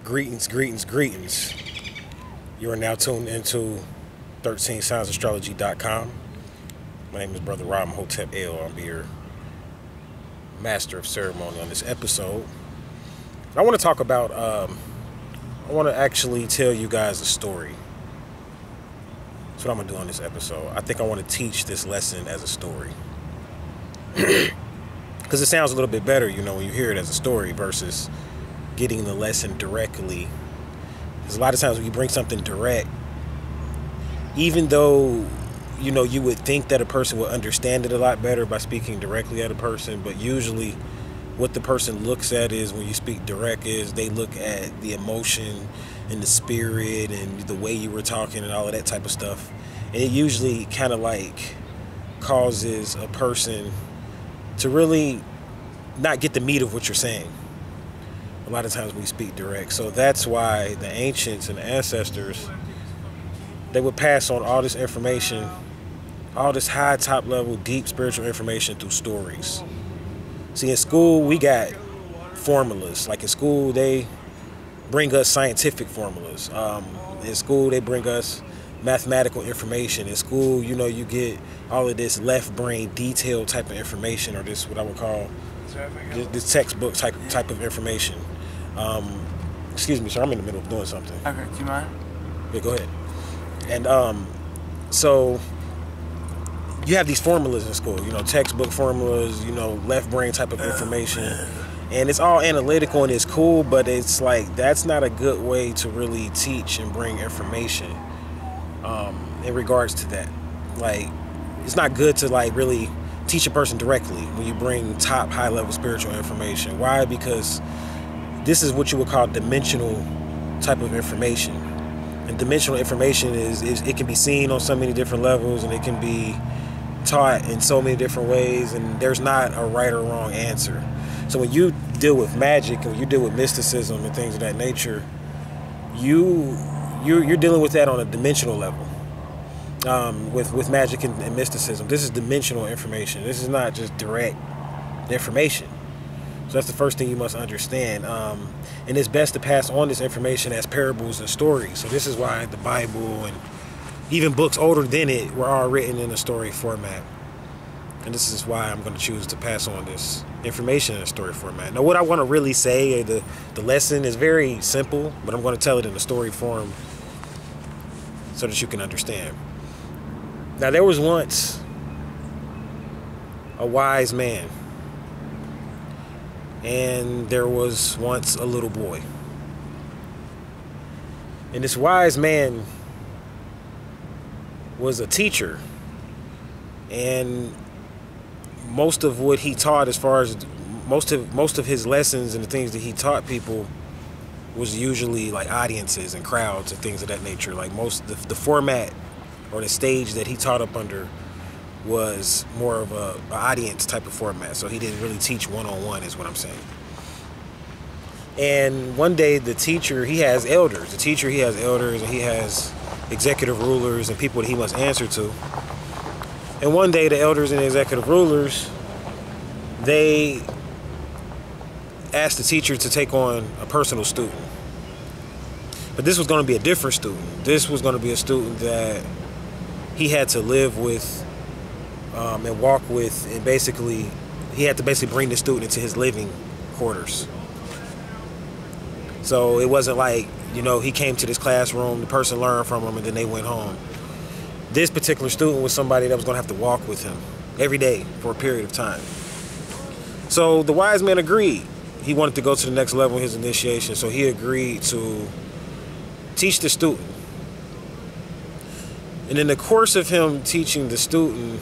Greetings, greetings, greetings. You are now tuned into 13SoundsAstrology.com. My name is Brother Ram Hotep El. I'll be your master of ceremony on this episode. I want to talk about, I want to actually tell you guys a story. That's what I'm going to do on this episode. I think I want to teach this lesson as a story. Because it sounds a little bit better, when you hear it as a story versus getting the lesson directly. Because a lot of times when you bring something direct, even though you would think that a person would understand it a lot better by speaking directly at a person, but usually what the person looks at is, when you speak direct, is they look at the emotion and the spirit and the way you were talking and all of that type of stuff. And it usually kind of like causes a person to really not get the meat of what you're saying a lot of times when you speak direct. So that's why the ancients and the ancestors, they would pass on all this information, all this high top level deep spiritual information through stories. See, in school we got formulas. Like in school they bring us scientific formulas. In school they bring us mathematical information. In school, you get all of this left brain detailed type of information, or this what I would call this textbook type of information. Excuse me, sir, I'm in the middle of doing something. Okay, do you mind? Yeah, go ahead. And so you have these formulas in school, textbook formulas, left brain type of information. And it's all analytical and it's cool, but it's like that's not a good way to really teach and bring information in regards to that. Like, it's not good to like really teach a person directly when you bring top high level spiritual information. Why? Because this is what you would call dimensional type of information. And dimensional information is it can be seen on so many different levels, and it can be taught in so many different ways, and there's not a right or wrong answer. So when you deal with magic and when you deal with mysticism and things of that nature, you're dealing with that on a dimensional level. With magic and mysticism, this is dimensional information. This is not just direct information. So that's the first thing you must understand. And it's best to pass on this information as parables and stories. So this is why the Bible and even books older than it were all written in a story format. And this is why I'm going to choose to pass on this information in a story format. Now, what I want to really say, the lesson is very simple, but I'm going to tell it in a story form so that you can understand. Now, there was once a wise man, and there was once a little boy. And this wise man was a teacher, and most of what he taught, as far as most of his lessons and the things that he taught people, was usually like audiences and crowds and things of that nature. Like the format or the stage that he taught up under was more of a audience type of format. So he didn't really teach one-on-one, is what I'm saying. And one day the teacher, he has elders. The teacher, he has elders, and he has executive rulers and people that he must answer to. And one day the elders and the executive rulers, they asked the teacher to take on a personal student. But this was going to be a different student. This was going to be a student that he had to live with and walk with, and basically he had to bring the student into his living quarters. So it wasn't like, he came to this classroom, the person learned from him, and then they went home. This particular student was somebody that was going to have to walk with him every day for a period of time. So the wise man agreed. He wanted to go to the next level in his initiation, so he agreed to teach the student. And in the course of him teaching the student,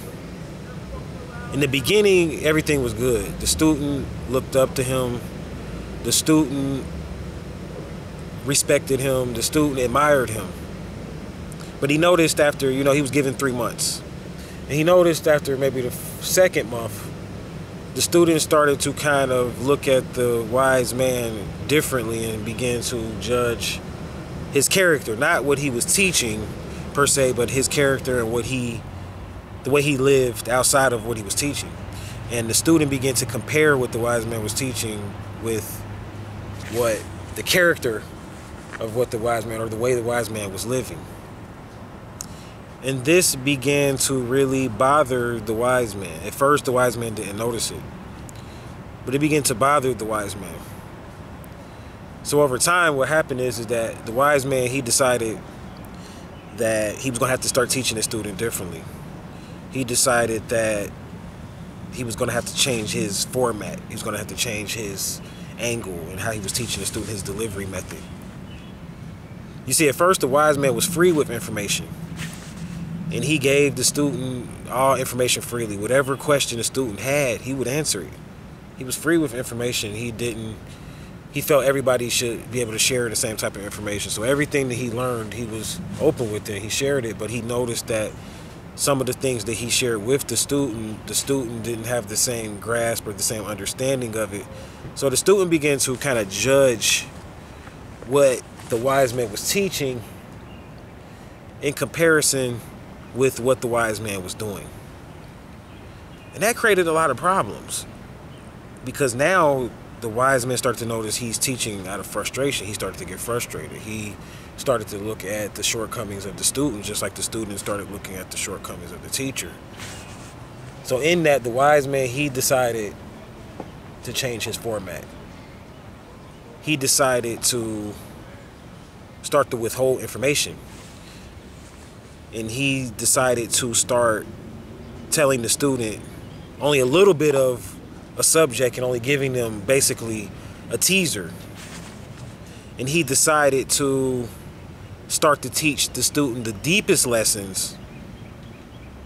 in the beginning, everything was good. The student looked up to him. The student respected him. The student admired him. But he noticed after, he was given 3 months. And he noticed after maybe the second month, the student started to kind of look at the wise man differently and begin to judge his character. Not what he was teaching per se, but his character and the way he lived outside of what he was teaching. And the student began to compare what the wise man was teaching with what the character of what the wise man, or the way the wise man was living. And this began to really bother the wise man. At first, the wise man didn't notice it, but it began to bother the wise man. So over time, what happened is that the wise man, he decided that he was going to have to start teaching the student differently. He decided that he was going to have to change his format. He was going to have to change his angle and how he was teaching the student, his delivery method. You see, at first, the wise man was free with information. And he gave the student all information freely. Whatever question the student had, he would answer it. He was free with information. He felt everybody should be able to share the same type of information. So everything that he learned, he was open with it. He shared it, but he noticed that some of the things that he shared with the student didn't have the same grasp or the same understanding of it. So the student began to kind of judge what the wise man was teaching in comparison with what the wise man was doing. And that created a lot of problems, because now the wise man started to notice he's teaching out of frustration. He started to get frustrated. He started to look at the shortcomings of the student, just like the student started looking at the shortcomings of the teacher. So in that, the wise man, he decided to change his format. He decided to start to withhold information. And he decided to start telling the student only a little bit of a subject and only giving them basically a teaser. And he decided to start to teach the student the deepest lessons.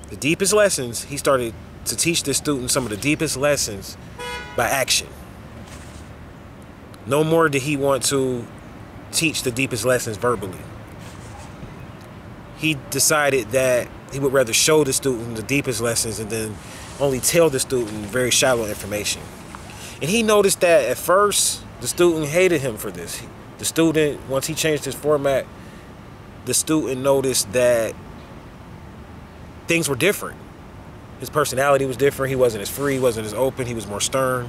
The deepest lessons, he started to teach the student some of the deepest lessons by action. No more did he want to teach the deepest lessons verbally. He decided that he would rather show the student the deepest lessons and then only tell the student very shallow information. And he noticed that at first, the student hated him for this. The student, once he changed his format, the student noticed that things were different. His personality was different. He wasn't as free, he wasn't as open, he was more stern.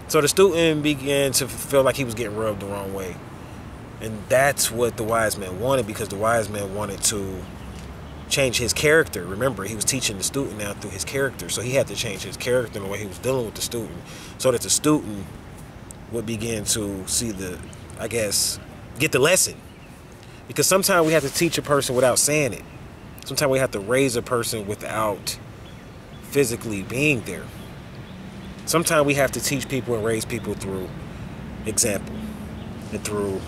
So the student began to feel like he was getting rubbed the wrong way. And that's what the wise man wanted, because the wise man wanted to change his character. Remember, he was teaching the student now through his character. So he had to change his character in the way he was dealing with the student, so that the student would begin to see get the lesson. Because sometimes we have to teach a person without saying it. Sometimes we have to raise a person without physically being there. Sometimes we have to teach people and raise people through example, and through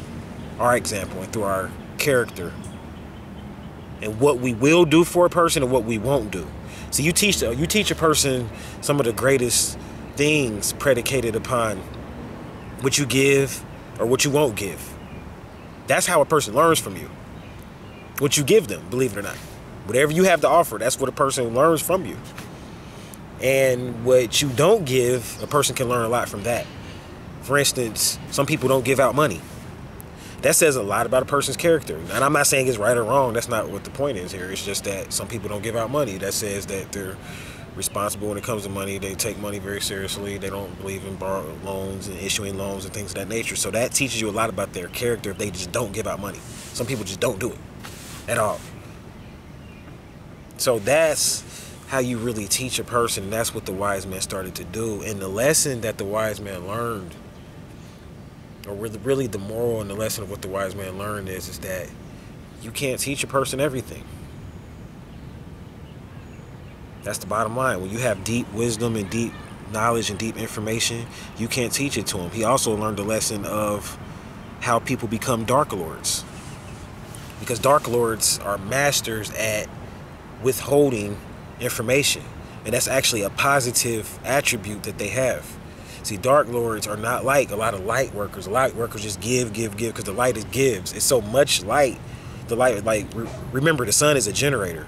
our example, and through our character, and what we will do for a person and what we won't do. So you teach a person some of the greatest things predicated upon what you give or what you won't give. That's how a person learns from you. What you give them, believe it or not. Whatever you have to offer, that's what a person learns from you. And what you don't give, a person can learn a lot from that. For instance, some people don't give out money. That says a lot about a person's character. And I'm not saying it's right or wrong. That's not what the point is here. It's just that some people don't give out money. That says that they're responsible when it comes to money. They take money very seriously. They don't believe in borrowing loans and issuing loans and things of that nature. So that teaches you a lot about their character if they just don't give out money. Some people just don't do it at all. So that's how you really teach a person. And that's what the wise man started to do. And the lesson that the wise man learned, or really the moral and the lesson of what the wise man learned is that you can't teach a person everything. That's the bottom line. When you have deep wisdom and deep knowledge and deep information, you can't teach it to him. He also learned the lesson of how people become Dark Lords. Because Dark Lords are masters at withholding information. And that's actually a positive attribute that they have. See, Dark Lords are not like a lot of light workers. Light workers just give, because the light gives. It's so much light. Remember, the sun is a generator.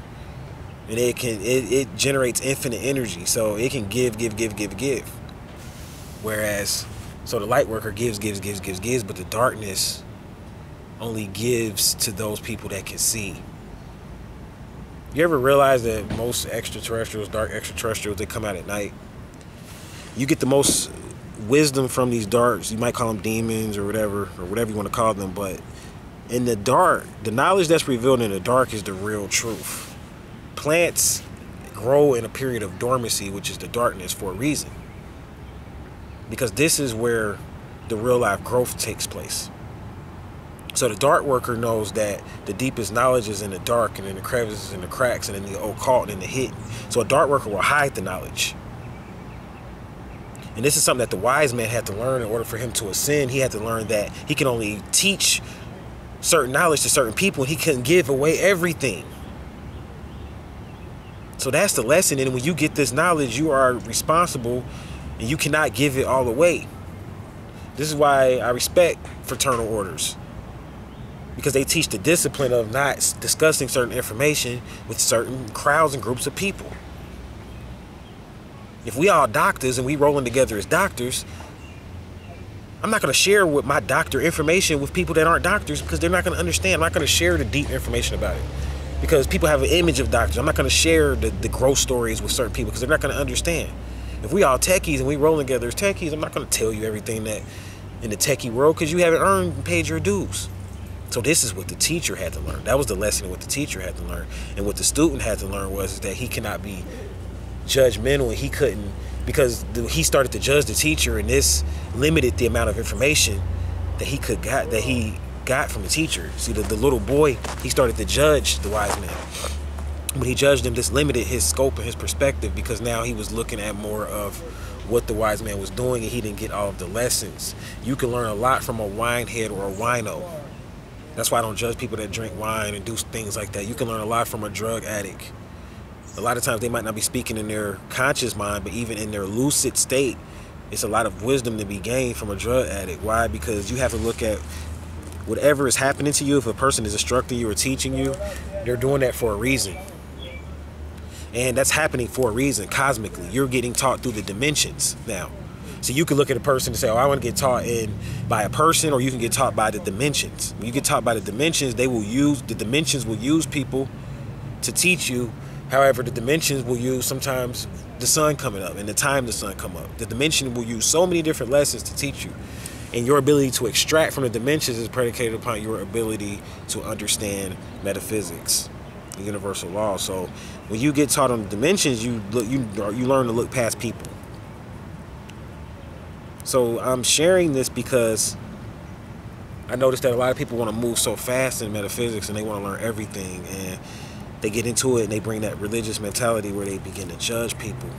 And it generates infinite energy. So it can give. Whereas, so the light worker gives, but the darkness only gives to those people that can see. You ever realize that most extraterrestrials, dark extraterrestrials, they come out at night? You get the most wisdom from these darks. You might call them demons or whatever you want to call them, but in the dark, the knowledge that's revealed in the dark is the real truth. Plants grow in a period of dormancy, which is the darkness, for a reason. Because this is where the real life growth takes place. So the dark worker knows that the deepest knowledge is in the dark and in the crevices and the cracks and in the occult and in the hidden. So a dark worker will hide the knowledge. And this is something that the wise man had to learn in order for him to ascend. He had to learn that he can only teach certain knowledge to certain people, and he couldn't give away everything. So that's the lesson. And when you get this knowledge, you are responsible and you cannot give it all away. This is why I respect fraternal orders, because they teach the discipline of not discussing certain information with certain crowds and groups of people. If we all doctors and we rolling together as doctors, I'm not going to share with my doctor information with people that aren't doctors, because they're not going to understand. I'm not going to share the deep information about it, because people have an image of doctors. I'm not going to share the growth stories with certain people, because they're not going to understand. If we all techies and we rolling together as techies, I'm not going to tell you everything that in the techie world, because you haven't earned and paid your dues. So this is what the teacher had to learn. That was the lesson of what the teacher had to learn. And what the student had to learn was that he cannot be judgmental, and he couldn't, because he started to judge the teacher, and this limited the amount of information that he got from the teacher. See, the little boy, he started to judge the wise man. When he judged him, this limited his scope and his perspective, because now he was looking at more of what the wise man was doing, and he didn't get all of the lessons. You can learn a lot from a winehead or a wino. That's why I don't judge people that drink wine and do things like that. You can learn a lot from a drug addict. A lot of times they might not be speaking in their conscious mind, but even in their lucid state, it's a lot of wisdom to be gained from a drug addict. Why? Because you have to look at whatever is happening to you. If a person is instructing you or teaching you, they're doing that for a reason. And that's happening for a reason, cosmically. You're getting taught through the dimensions now. So you can look at a person and say, oh, I want to get taught by a person, or you can get taught by the dimensions. When you get taught by the dimensions, the dimensions will use people to teach you. However, the dimensions will use sometimes the sun coming up and the time the sun come up. The dimension will use so many different lessons to teach you. And your ability to extract from the dimensions is predicated upon your ability to understand metaphysics, the universal law. So when you get taught on the dimensions, you learn to look past people. So I'm sharing this because I noticed that a lot of people want to move so fast in metaphysics, and they want to learn everything, and they get into it and they bring that religious mentality where they begin to judge people.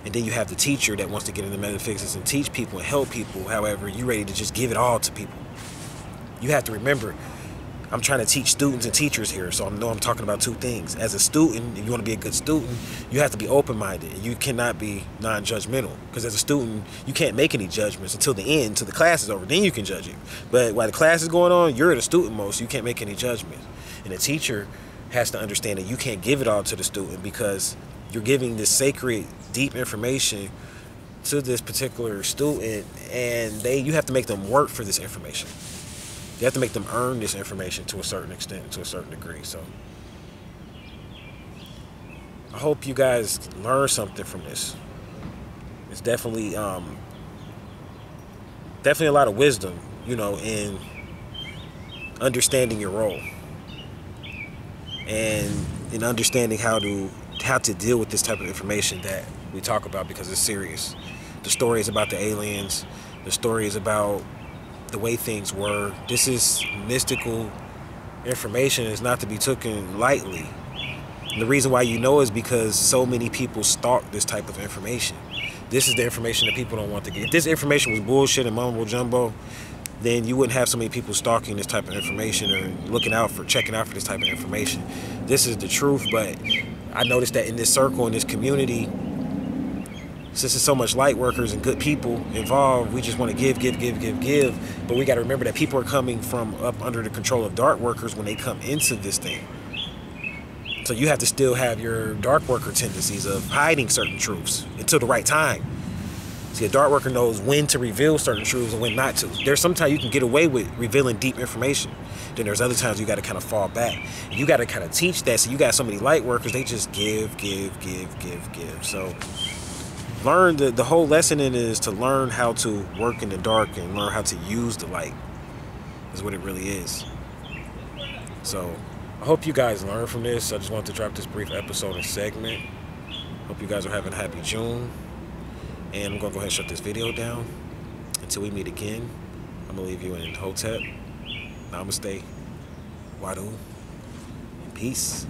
And then you have the teacher that wants to get into metaphysics and teach people and help people. However, you're ready to just give it all to people. You have to remember, I'm trying to teach students and teachers here, so I know I'm talking about two things. As a student, if you want to be a good student, you have to be open-minded. You cannot be non-judgmental, because as a student, you can't make any judgments until the end, until the class is over. Then you can judge it. But while the class is going on, you're the student mode, so you can't make any judgments. And the teacher has to understand that you can't give it all to the student, because you're giving this sacred, deep information to this particular student, and you have to make them work for this information. You have to make them earn this information to a certain extent, to a certain degree. So I hope you guys learn something from this. It's definitely a lot of wisdom, in understanding your role, and in understanding how to deal with this type of information that we talk about, because it's serious. The story is about the aliens. The story is about the way things were. This is mystical information. It's not to be taken lightly. And the reason why is because so many people stalk this type of information. This is the information that people don't want to get. If this information was bullshit and mumbo jumbo, then you wouldn't have so many people stalking this type of information or checking out for this type of information. This is the truth. But I noticed that in this circle, in this community, since there's so much light workers and good people involved, we just want to give. But we got to remember that people are coming from up under the control of dark workers when they come into this thing. So you have to still have your dark worker tendencies of hiding certain truths until the right time. See, a dark worker knows when to reveal certain truths and when not to. There's sometimes you can get away with revealing deep information. Then there's other times you got to kind of fall back. And you got to kind of teach that. So you got so many light workers, they just give. So Learn the whole lesson in it is to learn how to work in the dark and learn how to use the light. Is what it really is. So I hope you guys learn from this. I just wanted to drop this brief episode and segment. Hope you guys are having a happy June. And I'm gonna go ahead and shut this video down. Until we meet again, I'm gonna leave you in Hotep. Namaste. Wadu. And peace.